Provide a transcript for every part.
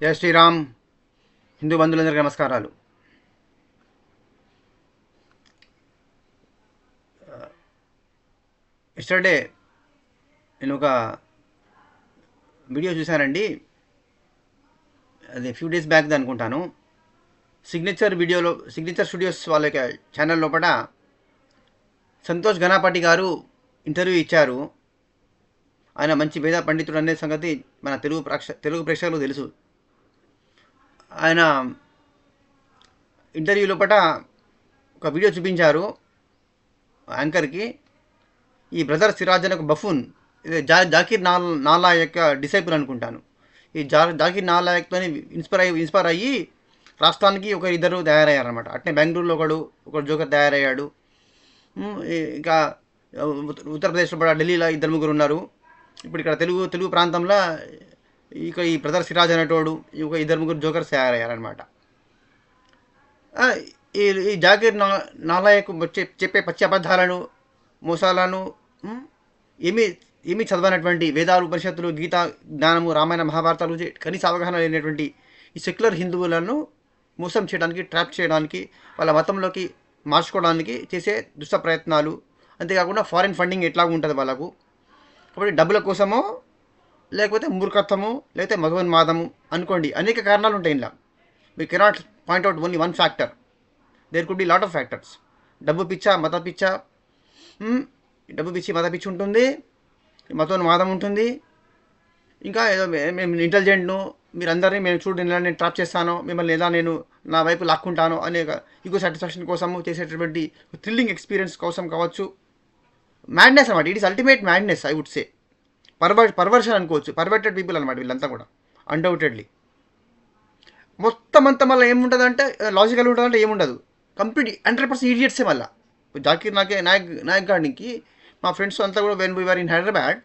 జై శ్రీరామ్. హిందూ బంధువులందరికీ నమస్కారాలు. ఎస్టర్డే నేను ఒక వీడియో చూశానండి. అది ఫ్యూ డేస్ బ్యాక్ అనుకుంటాను. సిగ్నేచర్ స్టూడియోస్ వాళ్ళ ఛానల్ లోపల సంతోష్ గణపతి గారు ఇంటర్వ్యూ ఇచ్చారు. ఆయన మంచి వేద పండితుడు అనే సంగతి మన తెలుగు ప్రేక్షకులకు తెలుసు. ఆయన ఇంటర్వ్యూ లోపల ఒక వీడియో చూపించారు యాంకర్కి. ఈ బ్రదర్ సిరాజ్ అనే ఒక బఫూన్, ఇది జాకీర్ నాలా యొక్క డిసైపుల్ అనుకుంటాను. ఈ జాకీర్ నాలాయక్తో ఇన్స్పైర్ అయ్యి రాష్ట్రానికి ఇద్దరు తయారయ్యారనమాట. అట్నే బెంగళూరులో ఒకడు జోకర్ తయారయ్యాడు. ఇంకా ఉత్తరప్రదేశ్లో కూడా ఢిల్లీలో 2-3 ఉన్నారు. ఇప్పుడు ఇక్కడ తెలుగు ప్రాంతంలో ఈ బ్రదర్ సిరాజ్ అనేటోడు 2-3 జోకర్స్ తయారయ్యారనమాట. ఈ జాకీర్ నాలాయక్ చెప్పే పచ్చి అబద్ధాలను, మోసాలను, ఏమీ చదవనటువంటి వేదాలు, ఉపనిషత్తులు, గీత జ్ఞానము, రామాయణ మహాభారతాలు కనీస అవగాహన లేనటువంటి ఈ సెక్యులర్ హిందువులను మోసం చేయడానికి, ట్రాప్ చేయడానికి, వాళ్ళ మతంలోకి మార్చుకోవడానికి చేసే దుష్ట ప్రయత్నాలు. అంతేకాకుండా ఫారిన్ ఫండింగ్ ఎట్లా ఉంటుంది వాళ్ళకు. కాబట్టి డబ్బుల కోసమో, లేకపోతే మూర్ఖత్వము, లేకపోతే మగోన్మాదము అనుకోండి, అనేక కారణాలు ఉంటాయి ఇలా. We cannot point out only one factor. There could be lot of factors. డబ్బు పిచ్చ, మత పిచ్చ, మత పిచ్చి ఉంటుంది, మతోన్మాదం ఉంటుంది. ఇంకా ఏదో మేము ఇంటెలిజెంట్ను, మీరందరినీ మేము చూడండి ఇలా నేను ట్రాప్ చేస్తాను, మిమ్మల్ని ఎలా నేను నా వైపు లాక్కుంటాను అనే ఈగో సాటిస్ఫాక్షన్ కోసము చేసేటటువంటి థ్రిల్లింగ్ ఎక్స్పీరియన్స్ కోసం కావచ్చు. మ్యాడ్నెస్ అనమాట. It is ultimate madness, I would say. Perversion అనుకోవచ్చు. పర్వర్టెడ్ పీపుల్ అనమాట వీళ్ళంతా కూడా, అన్డౌటెడ్లీ. మొత్తం అంతా మళ్ళీ ఏముంటుందంటే, లాజికల్ ఉంటుందంటే ఏముండదు. కంప్లీట్ 100% ఈడియట్సే. మళ్ళీ జాకీర్ నాయక్ గారికి మా ఫ్రెండ్స్ అంతా కూడా వెన్ వీఆర్ ఇన్ హైదరాబాద్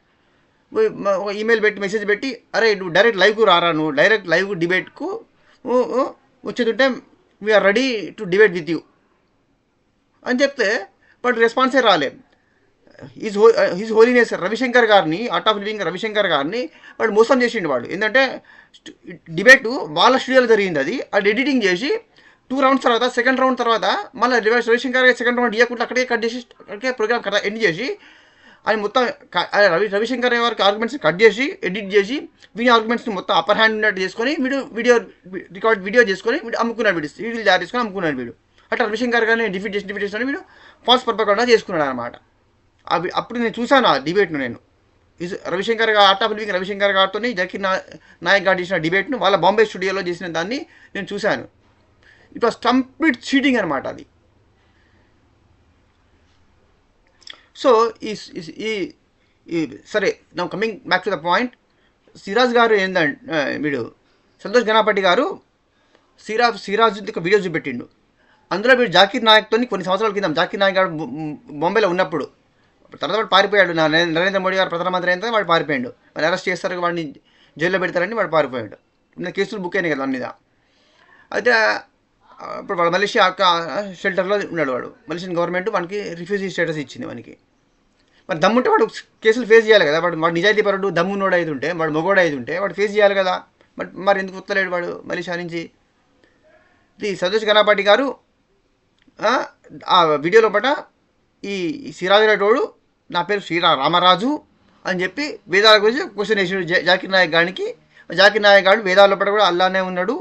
ఒక ఈమెయిల్ పెట్టి, మెసేజ్ పెట్టి, అరే నువ్వు డైరెక్ట్ లైవ్కు రారా, నువ్వు డైరెక్ట్ లైవ్ డిబేట్కు వచ్చేటుంటే we are ready to debate with you అని చెప్తే బట్ రెస్పాన్సే రాలేదు. హిజ్ హోలీనెస్ రవిశంకర్ గారిని, ఆర్ట్ ఆఫ్ లివింగ్ రవిశంకర్ గారిని వాడు మోసం చేసిండు. వాడు ఏంటంటే డిబేటు వాళ్ళ స్టూడియోలో జరిగింది. అది ఎడిటింగ్ చేసి 2 రౌండ్స్ తర్వాత, సెకండ్ రౌండ్ తర్వాత మళ్ళీ రవిశంకర్ గారు సెకండ్ రౌండ్ ఇవ్వకుండా అక్కడే కట్ చేసి, అక్కడే ప్రోగ్రామ్ ఎండ్ చేసి, ఆయన మొత్తం రవిశంకర్ వారికి ఆర్గ్యుమెంట్స్ కట్ చేసి, ఎడిట్ చేసి, వీడి ఆర్గ్యుమెంట్స్ని మొత్తం అప్పర్ హ్యాండ్ ఉన్నట్టు చేసుకొని వీడియో చేసుకొని వీడు అమ్ముకున్నాడు. వీడియోలు తయారు చేసుకొని అమ్ముకున్నాడు వీడు. అట్లా రవిశంకర్ గారిని డిఫీట్ చేసి వీడు ఫాల్స్ పర్పకుండా చేసుకున్నాడు అనమాట. అప్పుడు నేను చూశాను ఆ డిబేట్ను. నేను రవిశంకర్ గారు, ఆర్ట్ ఆఫ్ లివింగ్ రవిశంకర్ గారితో జాకీర్ నాయక్ గారు చేసిన డిబేట్ను వాళ్ళ బాంబే స్టూడియోలో చేసిన దాన్ని నేను చూశాను. ఇట్ వాస్ కంప్లీట్ చీటింగ్ అనమాట అది. సో ఈ సరే, నా coming back to the point. Siraj గారు ఏందంటే, వీడు సంతోష్ గణపతి గారు సిరాజ్ ఒక వీడియో చూపెట్టిండు. అందులో వీడు జాకీర్ నాయక్తో కొన్ని సంవత్సరాల క్రితం, జాకీర్ నాయక్ గారు బాంబేలో ఉన్నప్పుడు, తర్వాత వాడు పారిపోయాడు. నరేంద్ర మోడీ గారు ప్రధానమంత్రి అయిన వాడు పారిపోయాడు. వాడిని అరెస్ట్ చేస్తారు, వాడిని జైల్లో పెడతారని వాడు పారిపోయాడు. కేసులు బుక్ అయినాయి కదా వాడి మీద. అయితే ఇప్పుడు వాడు మలేషియా షెల్టర్లో ఉన్నాడు. వాడు మలేషియన్ గవర్నమెంట్ వానికి రిఫ్యూజీ స్టేటస్ ఇచ్చింది వానికి. మరి దమ్ముంటే వాడు కేసులు ఫేస్ చేయాలి కదా. వాడు నిజాయితీ పరుడు, దమ్మున్నోడు అయితే ఉంటే, వాడు మొగోడు అయితే ఉంటే వాడు ఫేస్ చేయాలి కదా. మరి ఎందుకు వస్తలేడు వాడు మలేషియా నుంచి? ఇది సంతోష్ గణపతి గారు ఆ వీడియో లోపల ఈ సిరాజ్ అనేటోడు నా పేరు రామరాజు అని చెప్పి వేదాల గురించి క్వశ్చన్ వేసాడు జాకీర్ నాయక్ గారికి. జాకీర్ నాయక్ గారు వేదాల లోపల కూడా అల్లానే ఉన్నాడు,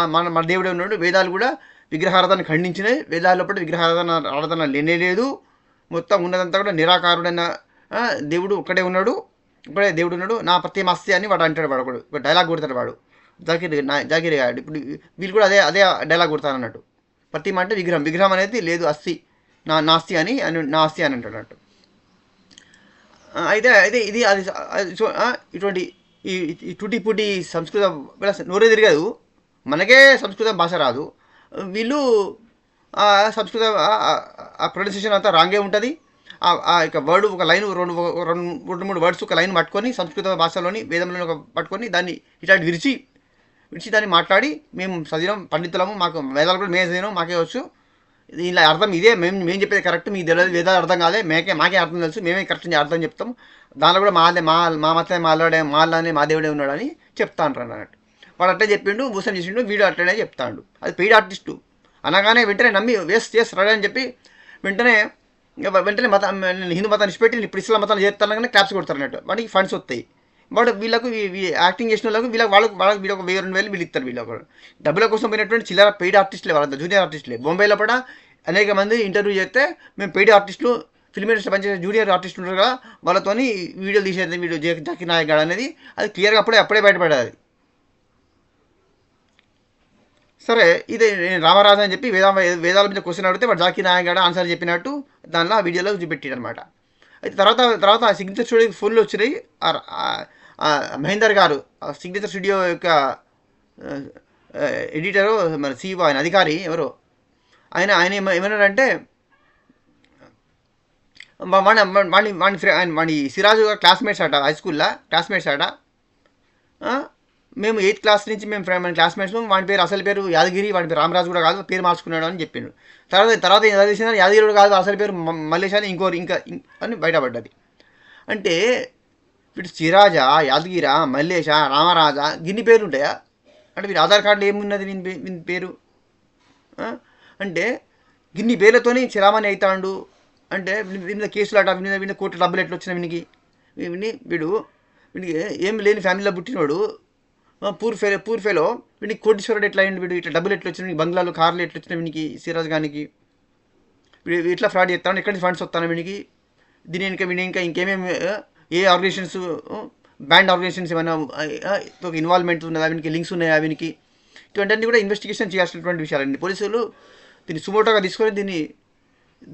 మన దేవుడే ఉన్నాడు, వేదాలు కూడా విగ్రహారాధన ఖండించినాయి, వేదాల లోపల విగ్రహారాధన లేనేలేదు, మొత్తం ఉన్నదంతా కూడా నిరాకారుడైన దేవుడు ఒక్కడే ఉన్నాడు, ఇప్పుడే దేవుడు ఉన్నాడు, నా ప్రత్యేమాస్తి అని వాడు అంటాడు. వాడు కూడా ఒక డైలాగ్ కొడతాడు వాడు, జాకీర్ గారు. ఇప్పుడు వీళ్ళు కూడా అదే డైలాగ్ కొడతారు అన్నట్టు. ప్రతిమ అంటే విగ్రహం అనేది లేదు, అస్థి, నాస్తి అని నాస్తి అని అంటాడు అన్నట్టు. అయితే ఇది అది ఇటువంటి ఈ టుటిపుటి సంస్కృతం నోరే తిరగదు. మనకే సంస్కృతం భాష రాదు, వీళ్ళు సంస్కృత ప్రొనౌన్సియేషన్ అంతా రాంగే ఉంటుంది. ఇక వర్డ్ ఒక లైన్, రెండు మూడు వర్డ్స్ ఒక లైన్ పట్టుకొని సంస్కృత భాషలోని వేదంలో పట్టుకొని దాన్ని ఇట్లాంటి విరిచి దాన్ని మాట్లాడి, మేము చదివినాం, పండితులము, మాకు వేదాలు కూడా మేము చదివినాం, మాకే వచ్చు, దీనిలో అర్థం ఇదే, మేము చెప్పేది కరెక్ట్, మీకు తెలియదు, వేదాలు అర్థం కాదే, మాకే అర్థం తెలుసు, మేమే కరెక్ట్ అర్థం చెప్తాం, దానిలో కూడా మా మతమే మాలాడే మాలానే మా దేవుడే ఉన్నాడని చెప్తా అంటారు అన్నట్టు. వాడు అట్లే చెప్పిండు, మోసం చేసిండు, వీడు అట్లనే చెప్తాడు. అది పెయిడ్ ఆర్టిస్టు అనగానే వెంటనే నమ్మి వేస్ట్ చేస్తాడు అని చెప్పి వెంటనే హిందూ మతాన్ని ఇచ్చిపెట్టి ఇప్పుడు ఇస్లాం మతాన్ని చేస్తానగానే క్లాప్స్ కొడతారు అన్నట్టు. వాడికి ఫండ్స్ వస్తాయి. వాడు వీళ్ళకు యాక్టింగ్ చేసిన వాళ్ళకు వాళ్ళకి వీళ్ళకి 1000-2000 వీళ్ళు ఇస్తారు. వీళ్ళకు డబ్బుల కోసం పోయినటువంటి చిల్లర పెయిడ్ ఆర్టిస్టులే, వాళ్ళంతా జూనియర్ ఆర్టిస్టులే. బొంబాయిలో కూడా అనేక మంది ఇంటర్వ్యూ చేస్తే మేము పెయిడ్ ఆర్టిస్టులు, ఫిల్మ్ ఇండస్ట్రీ పనిచేసే జూనియర్ ఆర్టిస్టులు ఉంటారు కదా, వాళ్ళతోని వీడియోలు తీసేది వీడియో జాకీర్ నాయక్ గాడు అనేది అది క్లియర్గా అప్పుడే బయటపడేది. సరే, ఇది నేను రామరాజు అని చెప్పి వేదాల మీద క్వశ్చన్ అడిగితే వాడు జాకీర్ నాయక్ గాడు ఆన్సర్ చెప్పినట్టు దానిలో ఆ వీడియోలో చూపెట్టాడు అనమాట. అయితే తర్వాత ఆ సిగ్నేచర్ స్టూడియో ఫోన్లో వచ్చినాయి. మహేందర్ గారు సిగ్నేచర్ స్టూడియో యొక్క ఎడిటరు, మన CEO, ఆయన అధికారి ఎవరో ఆయన ఏమన్నారంటే వాడి సిరాజు క్లాస్మేట్స్ అట, హై స్కూల్లో క్లాస్మేట్స్ అట. మేము 8th క్లాస్ నుంచి మన క్లాస్మేట్స్. వాడి పేరు అసలు పేరు యాదగిరి, వాడి పేరు రామరాజు కూడా కాదు, పేరు మార్చుకున్నాడు అని చెప్పిండు. తర్వాత తెలిసిన యాదగిరి కాదు, అసలు పేరు మల్లేష్ అని ఇంకా అని బయటపడ్డది. అంటే వీడు సిరాజా, యాదగిరా, మల్లేష, రామరాజా గిన్ని పేర్లు ఉంటాయా? అంటే వీరి ఆధార్ కార్డులో ఏమున్నది వీని పేరు? అంటే గిన్ని పేర్లతోని చిరామణి అవుతాడు. అంటే వీళ్ళ కేసులు అట, వీళ్ళ కోర్టు డబ్బులు ఎట్లా వచ్చినా వీడికి ఏం లేని ఫ్యామిలీలో పుట్టినోడు, పూర్ ఫెలో. వీడికి కోటీశ్వరుడు ఎట్లా అయ్యిండు? వీడు ఇట్లా డబ్బులు ఎట్లా వచ్చినా, బంగ్లాలు, కార్లు ఎట్లా వచ్చినా వీనికి, సిరాజ్ గానికి? వీడు ఇట్లా ఫ్రాడ్ చేస్తాను, ఎక్కడి నుంచి ఫండ్స్ వస్తాను వీనికి? దీని ఇంకా ఇంకేమేమి ఏ ఆర్గనైజేషన్స్, బ్యాండ్ ఆర్గనైజేషన్స్ ఏమైనా ఇన్వాల్వ్మెంట్ ఉన్నదా, వీనికి లింక్స్ ఉన్నాయా వీనికి? ఇటువంటివన్నీ కూడా ఇన్వెస్టిగేషన్ చేయాల్సినటువంటి విషయాలండి. పోలీసులు దీన్ని సుమోటోగా తీసుకొని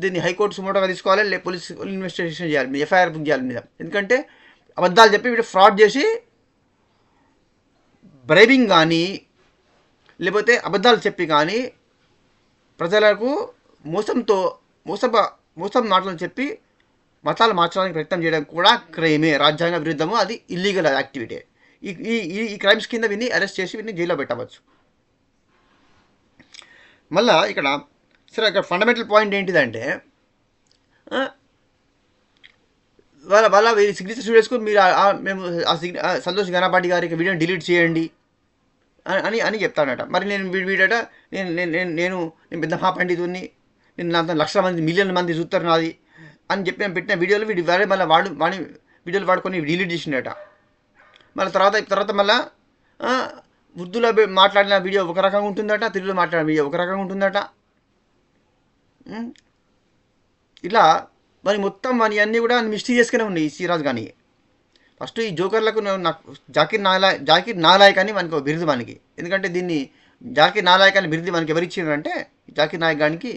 దీన్ని హైకోర్టు సుమోటోగా తీసుకోవాలి, లేకపోతే పోలీసు ఇన్వెస్టిగేషన్ చేయాలి, ఎఫ్ఐఆర్ బుక్ చేయాలి మీద. ఎందుకంటే అబద్ధాలు చెప్పి వీడు ఫ్రాడ్ చేసి బ్రైబింగ్ కానీ, లేకపోతే అబద్ధాలు చెప్పి కానీ ప్రజలకు మోసం మాటలు చెప్పి మతాలు మార్చడానికి ప్రయత్నం చేయడం కూడా క్రైమే, రాజ్యాంగ విరుద్ధము, అది ఇల్లీగల్ యాక్టివిటీ. ఈ క్రైమ్స్ కింద వీన్ని అరెస్ట్ చేసి వీన్ని జైల్లో పెట్టవచ్చు. మళ్ళీ ఇక్కడ ఫండమెంటల్ పాయింట్ ఏంటిదంటే, వాళ్ళ సిగ్నేచర్ స్టూడియోస్కు మీరు మేము సంతోష్ గణపాటి గారికి వీడియోని డిలీట్ చేయండి అని చెప్తాడట. మరి వీడట నేను పెద్ద మహాపండితుడిని, నేను నాతో లక్షల మంది, మిలియన్ల మంది చూస్తారు నాది అని చెప్పి నేను పెట్టిన వీడియోలు మళ్ళీ వాడి వీడియోలు వాడుకొని డిలీట్ చేసిండట. మళ్ళీ తర్వాత మళ్ళీ ఉర్దూలో మాట్లాడిన వీడియో ఒక రకంగా ఉంటుందట, తెలుగులో మాట్లాడిన వీడియో ఒక రకంగా ఉంటుందట. ఇలా మరి మొత్తం అన్నీ కూడా మిస్టీరియస్గానే ఉన్నాయి ఈ సిరాజ్ కానీ. ఫస్ట్ ఈ జోకర్లకు నాకు జాకీర్ నాలాయక్ అని మనకు బిరుదు మనకి. ఎందుకంటే దీన్ని జాకీర్ నాలాయక్ అని బిరుదు మనకి ఎవరు ఇచ్చిండ్రంటే, జాకీర్ నాయక్ గానికి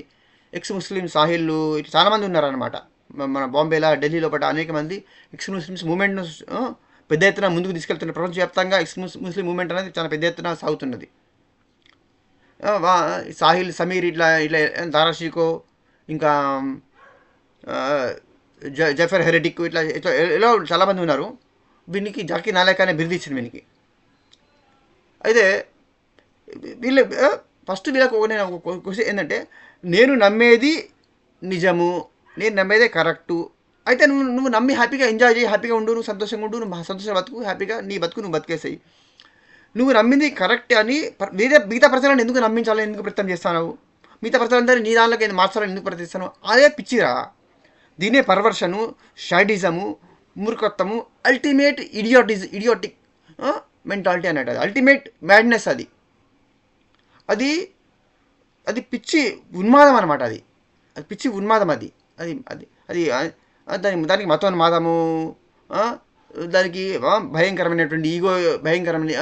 ఎక్స్ ముస్లిం సాహిళ్ళు ఇట్లా చాలామంది ఉన్నారనమాట. మన బాంబేలో, ఢిల్లీలో పట్ల అనేక మంది ఎక్స్ ముస్లిమ్స్ మూమెంట్ను పెద్ద ఎత్తున ముందుకు తీసుకెళ్తున్న. ప్రపంచవ్యాప్తంగా ఎక్స్ ముస్లిం మూమెంట్ అనేది చాలా పెద్ద ఎత్తున సాగుతున్నది. సాహిల్, సమీర్, ఇట్లా దారాషికో, ఇంకా జఫర్ హెరెటిక్, ఇట్లా ఎలా చాలామంది ఉన్నారు. వీనికి జాకీర్ నాయక్ అనే బిరుదు ఇచ్చింది వీనికి. అయితే వీళ్ళకు నేను క్వశ్చన్ ఏంటంటే, నేను నమ్మేది నిజము, నేను నమ్మేదే కరెక్టు. అయితే నువ్వు నమ్మి హ్యాపీగా ఎంజాయ్ చేయి, హ్యాపీగా ఉండు, నువ్వు సంతోషంగా ఉండు, నువ్వు సంతోషంగా బతుకు, హ్యాపీగా నీ బతుకు నువ్వు బతికేసాయి. నువ్వు నమ్మింది కరెక్ట్ అని మిగతా ప్రజలను ఎందుకు నమ్మించాలని ఎందుకు ప్రయత్నం చేస్తాను? మిగతా ప్రజలందరూ నీ దానిలోకి మార్చాలని ఎందుకు ప్రయత్నిస్తాను? అదే పిచ్చిరా. దీనే పర్వర్షను, షైడిజము, మూర్ఖత్వము, అల్టిమేట్ ఇడియోటిక్ మెంటాలిటీ అన్నట్టు. అది అల్టిమేట్ మ్యాడ్నెస్. అది పిచ్చి ఉన్మాదం అనమాట. అది పిచ్చి ఉన్మాదం. దానికి మతోన్మాదము, దానికి భయంకరమైనటువంటి భయంకరమైన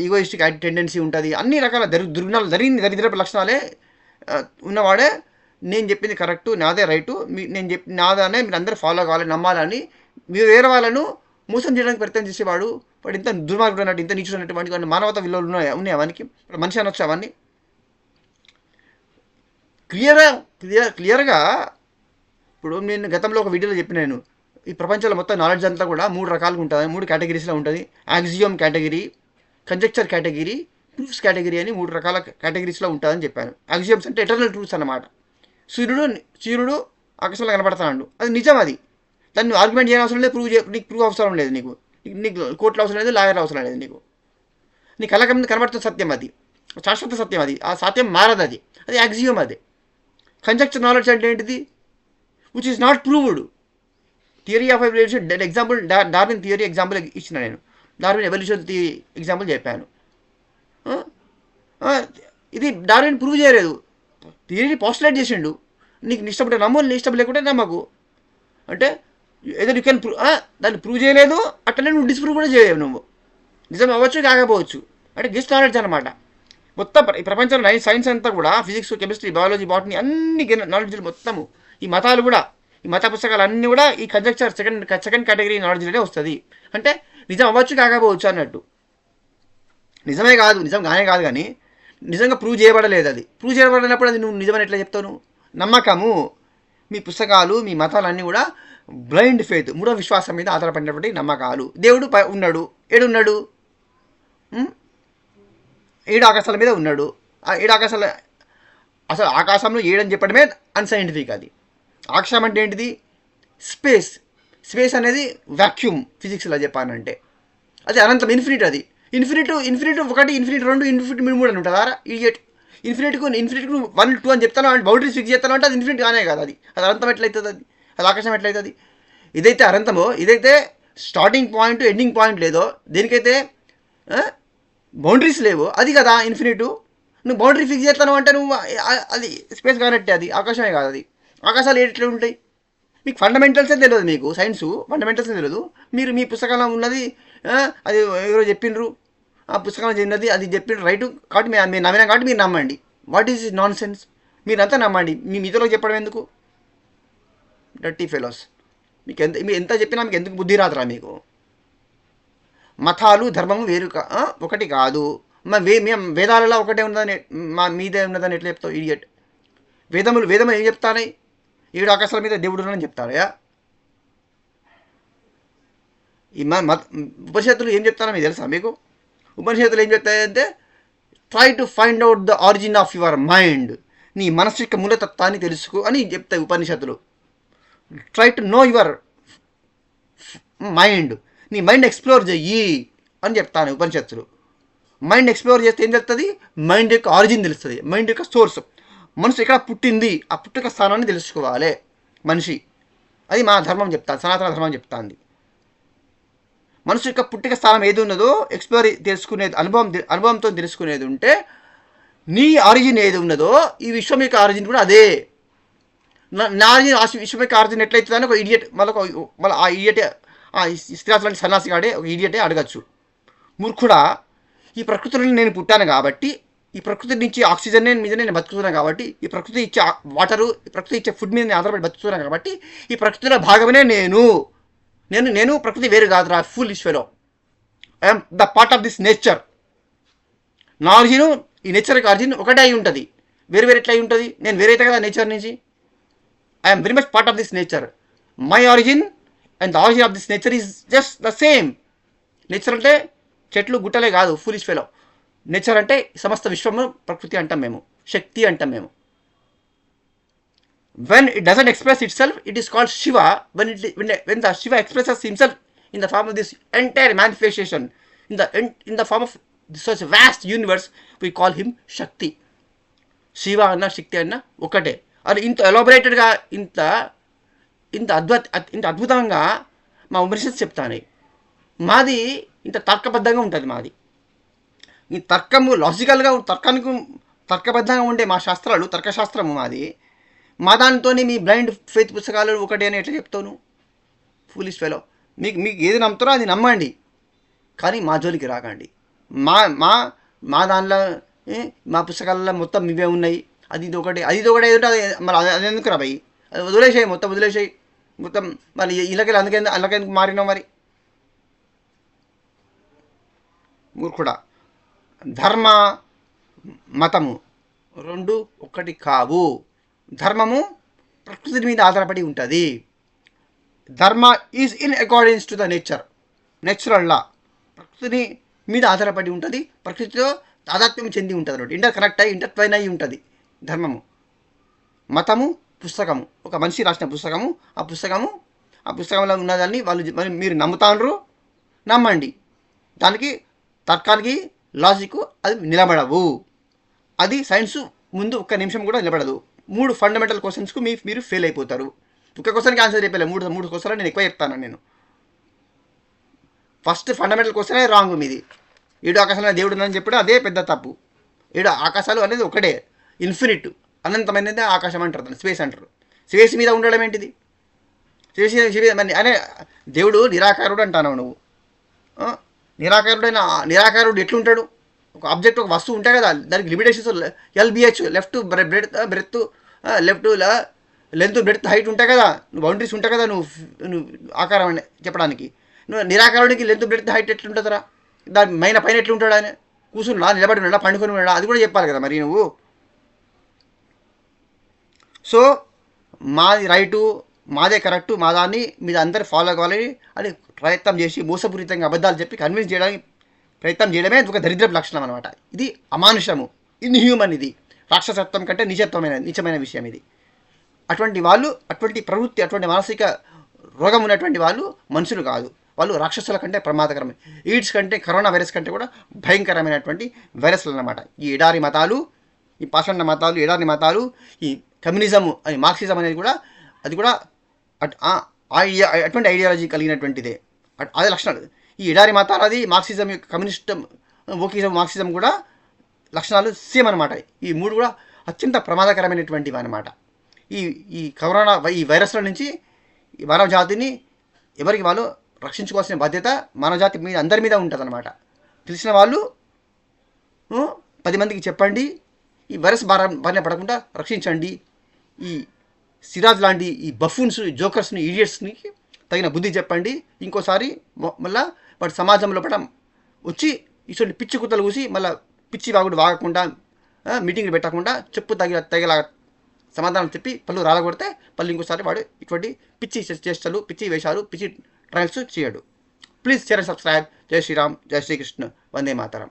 ఈగోయిస్టిక్ టెండెన్సీ ఉంటుంది. అన్ని రకాల దరిద్రపు లక్షణాలే ఉన్నవాడే నేను చెప్పింది కరెక్టు, నాదే రైటు, నాదనే మీరు అందరూ ఫాలో కావాలి, నమ్మాలని మీరు వేరే వాళ్ళను మోసం చేయడానికి ప్రయత్నం చేసేవాడు వాడు ఇంత దుర్మార్గుడు అన్నట్టు, ఇంత నీచుడు అన్నట్టు, వాడికి మానవత విలువలు ఉన్నాయి అవన్నీ మనిషి అనొచ్చు. అవన్నీ క్లియర్గా ఇప్పుడు నేను గతంలో ఒక వీడియోలో చెప్పిన, నేను ఈ ప్రపంచంలో మొత్తం నాలెడ్జ్ అంతా కూడా 3 రకాలుగా ఉంటుంది, 3 కేటగిరీస్లో ఉంటుంది. Axiom category, conjecture category, truths category అని 3 రకాల కేటగిరీస్లో ఉంటుందని చెప్పాను. యాక్సియోమ్స్ అంటే ఎటర్నల్ ట్రూత్స్ అన్నమాట. సూర్యుడు ఆకాశంలో కనపడతాడు, అది నిజం. అది దాన్ని ఆర్గ్యుమెంట్ చేయని అవసరం లేదు, నీకు ప్రూవ్ అవసరం లేదు, నీకు కోర్టులో అవసరం లేదు, లాయర్ అవసరం లేదు నీకు. నీ కళ్ళ ముందు కనబడుతున్న సత్యం అది, శాశ్వత సత్యం అది, ఆ సత్యం మారదు, అది అది యాక్సియం. అది కంజక్చర్ నాలెడ్జ్ అంటే ఏంటిది? Which is not proved. Theory of evolution example Darwin theory example ఇచ్చిన నేను, డార్విన్ ఎవల్యూషన్ ఎగ్జాంపుల్ చెప్పాను. ఇది డార్విన్ ప్రూవ్ చేయలేదు, థియరీని పాస్టులేట్ చేసిండు. నీకు ఇష్టపడే నమ్ము, నీ ఇష్టం లేకుంటే నమ్మకు. అంటే ఏదో యూ కెన్ దాన్ని ప్రూవ్ చేయలేదు, అట్లనే నువ్వు డిస్ప్రూవ్ కూడా చేయలేవు. నువ్వు నిజం అవ్వచ్చు కాకపోవచ్చు, అంటే గెస్ట్ నాలెడ్జ్ అనమాట. మొత్తం ఈ ప్రపంచంలో సైన్స్ అంతా కూడా ఫిజిక్స్, కెమిస్ట్రీ, బయాలజీ, బాటనీ అన్ని నాలెడ్జ్లు మొత్తము, ఈ మతాలు కూడా, ఈ మత పుస్తకాలు అన్నీ కూడా ఈ కంజక్చర్ సెకండ్ కేటగిరీ నాలెడ్జ్లోనే వస్తుంది. అంటే నిజం అవ్వచ్చు కాకపోవచ్చు అన్నట్టు. నిజమే కాదు, నిజం కానే కాదు, కానీ నిజంగా ప్రూవ్ చేయబడలేదు. అది ప్రూవ్ చేయబడినప్పుడు అది నువ్వు నిజమని ఎట్లా చెప్తావు? నువ్వు నమ్మకము, మీ పుస్తకాలు, మీ మతాలన్నీ కూడా బ్లైండ్ ఫెయిత్, మూడో విశ్వాసం మీద ఆధారపడినటువంటి నమ్మకాలు. దేవుడు ఉన్నాడు, ఏడున్నాడు? 7 ఆకాశాల మీద ఉన్నాడు. ఆ 7 ఆకాశాల, అసలు ఆకాశంలో 7 అని చెప్పడమే అన్సైంటిఫిక్. అది ఆకాశం అంటే ఏంటిది? స్పేస్. స్పేస్ అనేది వాక్యూమ్ ఫిజిక్స్లో చెప్పానంటే. అది అనంతం, ఇన్ఫినిట్. అది ఇన్ఫినిట్ 1, ఇన్ఫినిట్ 2, ఇన్ఫినిట్ 3 అని ఉంటుందా? ఇడియట్. ఇన్ఫినిట్కు 1, 2 అని చెప్తాను అంటే బౌండరీస్ ఫిక్స్ చేస్తాను అంటే అది ఇన్ఫినిట్ కానే కాదు. అది అనంతం ఎట్లయితుంది? అది ఆకాశం ఎట్లయితుంది? ఇదైతే అనంతమో, ఇదైతే స్టార్టింగ్ పాయింట్ ఎండింగ్ పాయింట్ లేదో, దేనికైతే బౌండరీస్ లేవు, అది కదా ఇన్ఫినిట్. నువ్వు బౌండరీ ఫిక్స్ చేస్తాను అంటే నువ్వు అది స్పేస్ కానట్టే, అది ఆకాశమే కాదు. అది ఆకాశాలు ఎట్లా ఉంటాయి? మీకు ఫండమెంటల్సే తెలియదు, మీకు సైన్స్ ఫండమెంటల్సే తెలియదు. మీరు మీ పుస్తకంలో ఉన్నది అది ఎవరో చెప్పిండ్రు, ఆ పుస్తకంలో చెందినది అది చెప్పిండ్రు రైటు కాబట్టి మీరు నమ్మినా కాబట్టి మీరు నమ్మండి. What is non sense? మీరంతా నమ్మండి, మీ మిగతాలో చెప్పడం ఎందుకు? Dirty fellows. మీరు ఎంత చెప్పినా మీకు ఎందుకు బుద్ధి రాదురా మీకు? మతాలు ధర్మము వేరు ఒకటి కాదు. మేము వేదాలలో ఒకటే ఉన్నదని మా మీదే ఉన్నదని ఎట్లా చెప్తావు? ఇడియట్. వేదములు ఏం చెప్తానే? 7 ఆకాశాల మీద దేవుడు ఉన్నాడని చెప్తారయా? ఈ ఉపనిషత్తులు ఏం చెప్తారో మీకు తెలుసా? మీకు ఉపనిషత్తులు ఏం చెప్తాయంటే try to find out the origin of your mind. నీ మనసు యొక్క మూలతత్వాన్ని తెలుసుకో అని చెప్తాయి ఉపనిషత్తులు. Try to know your mind. నీ మైండ్ ఎక్స్ప్లోర్ చెయ్యి అని చెప్తాను ఉపనిషత్తులు. మైండ్ ఎక్స్ప్లోర్ చేస్తే ఏం తెలుస్తుంది? మైండ్ యొక్క ఆరిజిన్ తెలుస్తుంది, మైండ్ యొక్క సోర్స్. మనసు ఎక్కడ పుట్టింది, ఆ పుట్టుక స్థానాన్ని తెలుసుకోవాలి మనిషి. అది మా ధర్మం చెప్తాను, సనాతన ధర్మం చెప్తాంది. మనసు యొక్క పుట్టిక స్థానం ఏది ఉన్నదో ఎక్స్ప్లోర్ తెలుసుకునేది, అనుభవంతో తెలుసుకునేది ఉంటే, నీ ఆరిజిన్ ఏది ఉన్నదో ఈ విశ్వం యొక్క ఆరిజిన్ కూడా అదే. నా ఆరిజిన్ విశ్వం యొక్క ఆరిజిన్ ఎట్లయితుందని ఒక ఇడియట్ మళ్ళీ ఆ ఇడియటే, ఆ స్థిరాస్ లాంటి సన్నాసిగాడే ఒక ఇడియటే అడగచ్చు. మూర్ఖుడా, ఈ ప్రకృతిలో నేను పుట్టాను కాబట్టి, ఈ ప్రకృతి నుంచి ఆక్సిజన్ మీద నేను బతుకుతున్నాను కాబట్టి, ఈ ప్రకృతి ఇచ్చే వాటరు, ఈ ప్రకృతి ఇచ్చే ఫుడ్ మీద నేను ఆధారపడి బతుకుతున్నాను కాబట్టి, ఈ ప్రకృతిలో భాగమే నేను ప్రకృతి వేరు కాదురా foolish fellow. I'm the part of this nature. నా ఆరిజిన్ ఈ నేచర్ యొక్క ఆరిజిన్ ఒకటే అయి ఉంటుంది, వేరు ఎట్లా అయి ఉంటుంది? నేను వేరైతే కదా నేచర్ నుంచి. I'm very much part of this nature. My origin and the origin of this nature is just the same. Nature అంటే చెట్లు గుట్టలే కాదు ఫులిష్ ఫెలో. నేచర్ అంటే సమస్త విశ్వము ప్రకృతి అంటాం మేము, శక్తి అంటాం మేము. When it doesn't express itself, it is called Shiva. When the Shiva expresses himself in the form of this entire manifestation, in the form of such a vast universe, we call him Shakti. Shiva అన్న శక్తి అన్న ఒకటే. అది ఇంత ఎలాబొరేటెడ్గా ఇంత అద్భుతంగా మా ఉపనిషత్తు చెప్తాను. మాది ఇంత తర్కబద్ధంగా ఉంటుంది. మాది ఈ తర్కము లాజికల్గా తర్కబద్ధంగా ఉండే మా శాస్త్రాలు, తర్కశాస్త్రము మాది. మా దానితో మీ బ్లైండ్ ఫెయిత్ పుస్తకాలు ఒకటి అని ఎట్లా చెప్తాను? Foolish fellow. మీకు ఏది నమ్ముతారో అది నమ్మండి, కానీ మా జోలికి రాకండి. మా దానిలో మా పుస్తకాలలో మొత్తం ఇవే ఉన్నాయి, అది ఒకటి ఏదంటే అది మరి అది ఎందుకు రాబాయి? అది వదిలేసాయి మొత్తం. మరి ఇళ్ళకి అందుకెందుకు మారినావు? మరి మూర్ఖుడా, ధర్మ మతము రెండు ఒకటి కావు. ధర్మము ప్రకృతి మీద ఆధారపడి ఉంటుంది. Dharma is in accordance to the natural law. ప్రకృతిని మీద ఆధారపడి ఉంటుంది, ప్రకృతితో తాదాత్మ్యం చెంది ఉంటుంది అన్నమాట. ఇంటర్ట్వైన్ అయి ఉంటుంది ధర్మము. మతము పుస్తకము, ఒక మనిషి రాసిన పుస్తకము. ఆ పుస్తకంలో ఉన్నదాన్ని మీరు నమ్ముతాండ్రు, నమ్మండి. దానికి తర్కానికి లాజిక్ అది నిలబడవు. అది సైన్స్ ముందు ఒక్క నిమిషం కూడా నిలబడదు. 3 ఫండమెంటల్ క్వశ్చన్స్కు మీరు ఫెయిల్ అయిపోతారు. ఒక క్వశ్చన్కి ఆన్సర్ చెప్పలే, మూడు క్వశ్చన్లు నేను ఎక్కువ చెప్తాను. నేను ఫస్ట్ ఫండమెంటల్ క్వశ్చనే రాంగ్ మీది. 7 ఆకాశాలు దేవుడు అని చెప్పడం అదే పెద్ద తప్పు. 7 ఆకాశాలు అనేది ఒకటే, ఇన్ఫినిట్, అనంతమైనది ఆకాశం అంటారు, దాన్ని స్పేస్ అంటారు. స్పేస్ మీద ఉండడం ఏంటిది? స్పేస్ అనే దేవుడు నిరాకారుడు అంటాను నువ్వు. నిరాకారుడు ఎట్లుంటాడు? ఒక ఆబ్జెక్ట్, ఒక వస్తువు ఉంటాయి కదా, దానికి limitations LBH, left breadth left length breadth height ఉంటాయి కదా, బౌండరీస్ ఉంటాయి కదా నువ్వు ఆకారం అని చెప్పడానికి. నువ్వు నిరాకారుడికి లెంత్ బ్రెత్ హైట్ ఎట్లుంటుందిరా? దాని పైన ఎట్లుంటాడు? ఆయన కూర్చున్నా, నిలబడి ఉన్నాడా, పండుకొని ఉన్నాడా? అది కూడా చెప్పాలి కదా మరి నువ్వు. సో మాది రైటు, మాదే కరెక్టు, మా దాన్ని మీరు అందరు ఫాలో కావాలని అని ప్రయత్నం చేసి మోసపూరితంగా అబద్ధాలు చెప్పి కన్విన్స్ చేయడానికి ప్రయత్నం చేయడమే ఒక దరిద్రపు లక్షణం అనమాట. ఇది అమానుషము, ఇన్హ్యూమన్, ఇది రాక్షసత్వం కంటే నీచమైన విషయం ఇది. అటువంటి వాళ్ళు, అటువంటి ప్రవృత్తి, అటువంటి మానసిక రోగం ఉన్నటువంటి వాళ్ళు మనుషులు కాదు, వాళ్ళు రాక్షసుల కంటే ప్రమాదకరమైన, ఎయిడ్స్ కంటే, కరోనా వైరస్ కంటే కూడా భయంకరమైనటువంటి వైరస్లు అన్నమాట. ఈ ఎడారి మతాలు, ఈ పాషండ మతాలు, ఎడారి మతాలు, ఈ కమ్యూనిజము అని మార్క్సిజం అనేది కూడా, అది కూడా అటువంటి ఐడియాలజీ కలిగినటువంటిదే. అదే లక్షణాలు ఈ ఎడారి మతాలు, అది మార్క్సిజం యొక్క కమ్యూనిస్ట్ వోకిజం, మార్క్సిజం కూడా లక్షణాలు సేమ్ అనమాట. ఈ మూడు కూడా అత్యంత ప్రమాదకరమైనటువంటివి అనమాట. ఈ కరోనా, ఈ వైరస్ల నుంచి మానవ జాతిని ఎవరికి వాళ్ళు రక్షించుకోవాల్సిన బాధ్యత మానవ జాతి మీద, అందరి మీద ఉంటుంది అనమాట. తెలిసిన వాళ్ళు 10 మందికి చెప్పండి, ఈ వైరస్ బారిన పడకుండా రక్షించండి. ఈ సిరాజ్ లాంటి ఈ బఫూన్స్, జోకర్స్ని, ఈడియట్స్ని తగిన బుద్ధి చెప్పండి. ఇంకోసారి మళ్ళీ వాటి సమాజంలో వచ్చి ఇటువంటి పిచ్చి కుత్తలు కూసి మళ్ళీ పిచ్చి వాగుడు వాగకుండా, మీటింగ్లు పెట్టకుండా, చెప్పు తగిలా సమాధానం చెప్పి పళ్ళు రాలగొడితే పళ్ళు ఇంకోసారి వాడు ఇటువంటి పిచ్చి చేష్టలు, పిచ్చి వేషాలు, పిచ్చి ట్రయల్స్ చేయడు. Please share and subscribe. జై శ్రీరామ్, జై శ్రీకృష్ణ, వందే మాతరం.